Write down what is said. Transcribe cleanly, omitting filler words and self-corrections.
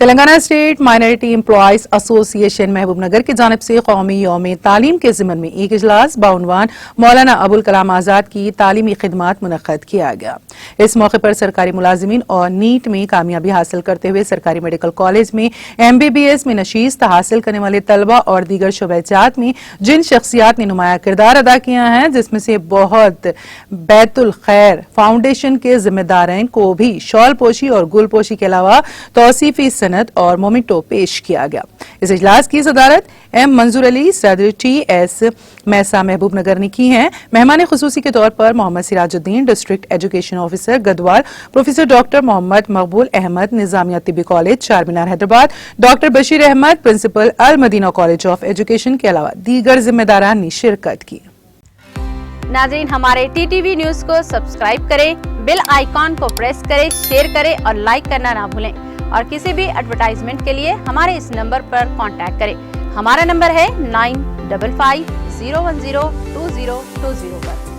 Telangana state minority employees association महबूब नगर की जानिब से कौमी यौम तालीम के ज़िमन में एक इजलास बाउनवान मौलाना अबुल कलाम आज़ाद की तालीमी खिदमात मुनक्कद किया गया। इस मौके पर सरकारी मुलाजिमीन और नीट में कामयाबी हासिल करते हुए सरकारी मेडिकल कॉलेज में MBBS में नशीस्त हासिल करने वाले तलबा और दीगर शुबेजात में जिन शख्सियात ने नुमाया किरदार अदा किया है, जिसमें से बहुत बैतुल खैर फाउंडेशन के जिम्मेदारन को भी शॉल पोशी और गुल पोशी के अलावा तौसीफी सनद और मोमेंटो पेश किया गया। इस इजलास की सदारत M मंजूर अली सदर TS मैसा महबूब नगर ने की है। मेहमान खुसूसी के तौर पर Mohammad Sirajuddin district education officer Gadwal, professor doctor Mohammad Maqbool Ahmed Nizamia Tibbi college Charminar Hyderabad, doctor Bashir Ahmed principal Al Madina college of education के अलावा दीगर जिम्मेदारान ने शिरकत की। नाज़रीन, हमारे TTV न्यूज को सब्सक्राइब करें, बेल आइकॉन को प्रेस करें, शेयर करें और लाइक करना ना भूलें। और किसी भी एडवर्टाइजमेंट के लिए हमारे इस नंबर पर कांटेक्ट करें। हमारा नंबर है 9550102020 पर।